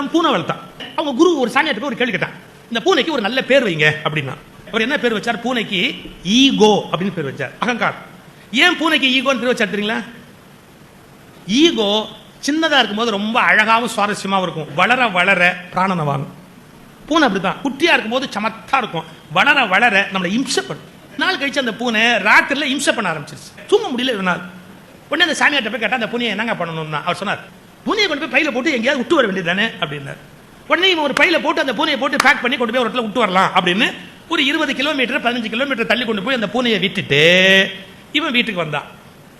ஒருத்தன் பூனை வளர்த்தான். அவங்க குரு ஒரு சாமியார்ட்ட ஒரு கேள்வி கேட்டான், இந்த பூனைக்கு ஒரு நல்ல பேர் வைங்க அப்படின்னா. அவர் என்ன பேர் வச்சார்? பூனைக்கு ஈகோ அப்படின்னு பேர் வச்சார், அகங்காரம். ஏன் பூனைக்கு ஈகோன்னு பேர் வச்சார் தெரியுங்களா? ஈகோ சின்னதா இருக்கும்போது ரொம்ப அழகாவும் சுவாரஸ்யமாவும் இருக்கும், வளர வளர பிராணனை வாங்கும். பூனை அப்படித்தான், குட்டியா இருக்கும்போது சமத்தா இருக்கும், வளர வளர நம்மளை இம்சப்படும். நாள் கழிச்சு அந்த பூனை ராத்திரில இம்சை பண்ண ஆரம்பிச்சிருச்சு, தூங்க முடியல ஒரு நாள். உடனே அந்த சாமியார்ட்ட போய் கேட்டா, அந்த பூனையை என்னங்க பண்ணணும்னா அவர் சொன்னார், பூனையை கொண்டு போய் பையில போட்டு எங்கேயாவது விட்டு வர வேண்டியது தானே அப்படின்னாரு. உடனே இவன் ஒரு பையில போட்டு அந்த பூனையை போட்டு பேக் பண்ணி கொண்டு போய் ஒரு இடத்துல விட்டு வரலாம் அப்படின்னு ஒரு 20 கிலோமீட்டர் 15 கிலோமீட்டர் தள்ளி கொண்டு போய் அந்த பூனையை விட்டுட்டு இவன் வீட்டுக்கு வந்தான்.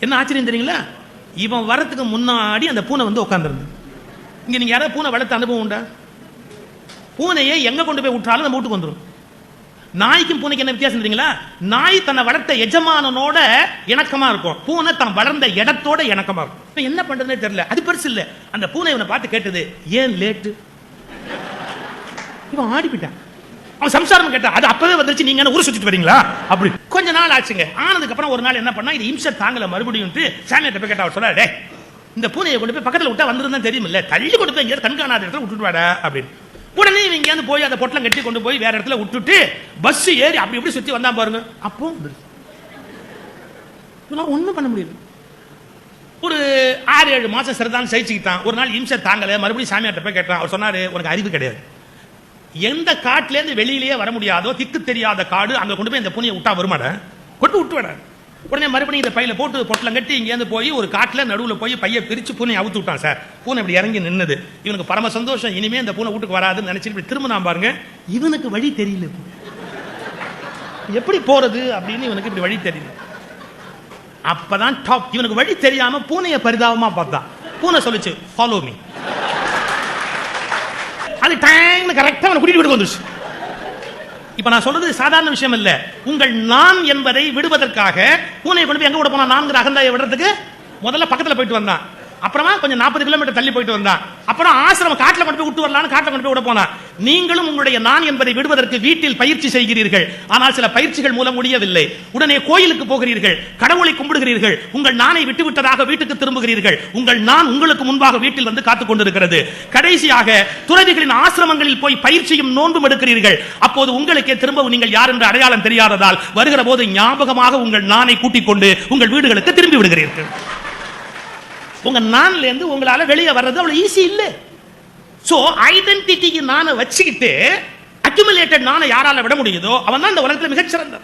என்ன ஆச்சரியம் தெரியுங்களா? இவன் வரத்துக்கு முன்னாடி அந்த பூனை வந்து உட்கார்ந்துருந்து. இங்க நீங்க யாராவது பூனை வளர்த்த அனுபவம் உண்டா? பூனையை எங்க கொண்டு போய் விட்டாலும் நம்ம வீட்டுக்கு வந்துடும். நாய்க்கும் பூனைக்கு என்ன வித்தியாசம் தெரியுங்களா? நாய் தன்னை வளர்த்த எஜமானனோட இணக்கமா இருக்கும், பூனை தான் வளர்ந்த இடத்தோட இணக்கமா இருக்கும். என்ன பண்றதுனே தெரியல. அது பெருசு இல்ல, அந்த பூனை இவனை பார்த்து கேட்டது, ஏன் லேட்டு? இவன் ஆடிப்பிட்டான். அவன் சம்சாரம் கேட்டா, அது அப்பவே வந்துருச்சு, நீங்க என்ன ஊர் சுத்திட்டு வரீங்களா அப்படி. கொஞ்ச நாள் ஆச்சுங்க. ஆனதுக்கு அப்புறம் ஒரு நாள் என்ன பண்ணா, இது இம்சை தாங்கல மறுபடியும் சாமியார்ட்ட போய் கேட்டா, அவர் சொல்றாரு, இந்த பூனையை கொண்டு போய் பக்கத்துல விட்டா வந்துருந்தா தெரியும் இல்ல, தள்ளி கொண்டு போய் எங்கேயாவது கண்காணாத இடத்துல விட்டுட்டு வாடா அப்படின்னு. உடனே இங்க போய் அந்த பொட்டலம் கட்டி கொண்டு போய் வேற இடத்துல விட்டுட்டு பஸ் ஏறி அப்படி இப்படி சுத்தி வந்தா பாருங்க. அப்போ ஒண்ணும் பண்ண முடியல. ஒரு 6-7 மாசம் சரிதான் சகிச்சுக்கிட்டான். ஒரு நாள் இம்சை தாங்கல, மறுபடியும் சாமியார்ட்ட போய் கேட்டான். அவர் சொன்னாரு, உனக்கு அறிவு கிடையாது, எந்த காட்டுல இருந்து வெளியிலேயே வர முடியாதோ திக்கு தெரியாத காடு, அங்க கொண்டு போய் இந்த பூனையை விட்டா வருமாட, கொண்டு விட்டு விட. உடனே மறுபடியும் இந்த பையில போட்டு பொட்டலம் கட்டி இங்கேருந்து போய் ஒரு காட்டுல நடுவுல போய் பைய பிரிச்சு பூனையை அவுத்து விட்டான். சார், பூனை இப்படி இறங்கி நின்னது. இவனுக்கு பரம சந்தோஷம், இனிமே இந்த பூனை வீட்டுக்கு வராதுன்னு நினைச்சு இப்படி திரும்ப நான் பாருங்க, இவனுக்கு வழி தெரியல, எப்படி போறது அப்படின்னு இவனுக்கு இப்படி வழி தெரியல. அப்பதான் டாப், இவனுக்கு வழி தெரியாம பூனையை பரிதாபமா பார்த்தான். பூனை சொல்லுச்சு, ஃபாலோ மீ. அது டைம் கரெக்டா அவனை கூட்டிட்டு வீட்டுக்கு வந்துருச்சு. இப்ப நான் சொல்றது சாதாரண விஷயம் இல்ல. உங்கள் நான் என்பதை விடுவதற்காக பூனையை கொண்டு போய் எங்க விட போனா, நான்கிற அகந்தாயை விடுறதுக்கு முதல்ல பக்கத்துல போயிட்டு வந்தான். அப்புறமா கொஞ்சம் 40 கிலோமீட்டர் தள்ளி போயிட்டு வந்தான். அப்புறம் ஆசிரமம் காட்டுல கொண்டு போய் விட்டு வரலான்னு காட்டுல கொண்டு போய் விட போனா. நீங்களும் உங்களுடைய நான் என்பதை விடுவதற்கு வீட்டில் பயிற்சி செய்கிறீர்கள், ஆனால் சில பயிற்சிகள் மூலம் முடியவில்லை. உடனே கோயிலுக்கு போகிறீர்கள், கடவுளை கும்பிடுகிறீர்கள், உங்கள் நானை விட்டுவிட்டதாக வீட்டுக்கு திரும்புகிறீர்கள். உங்கள் நான் உங்களுக்கு முன்பாக வீட்டில் வந்து காத்துக் கொண்டிருக்கிறது. கடைசியாக துறவிகளின் ஆசிரமங்களில் போய் பயிற்சியும் நோன்பும் எடுக்கிறீர்கள். அப்போது உங்களுக்கே திரும்பவும் நீங்கள் யார் என்று அடையாளம் தெரியாததால் வருகிற போது ஞாபகமாக உங்கள் நானை கூட்டிக் கொண்டு உங்கள் வீடுகளுக்கு திரும்பி விடுகிறீர்கள். உங்க நான்ல இருந்து உங்களால வெளியே வர்றது அவ்வளவு ஈஸி இல்ல. சோ ஐடென்டிட்டிக்கு நானை வச்சுக்கிட்டு அக்யூமுலேட்டட் நானை யாரால விட முடியுதோ அவன் தான் இந்த உலகத்துல மிகச்சிறந்த.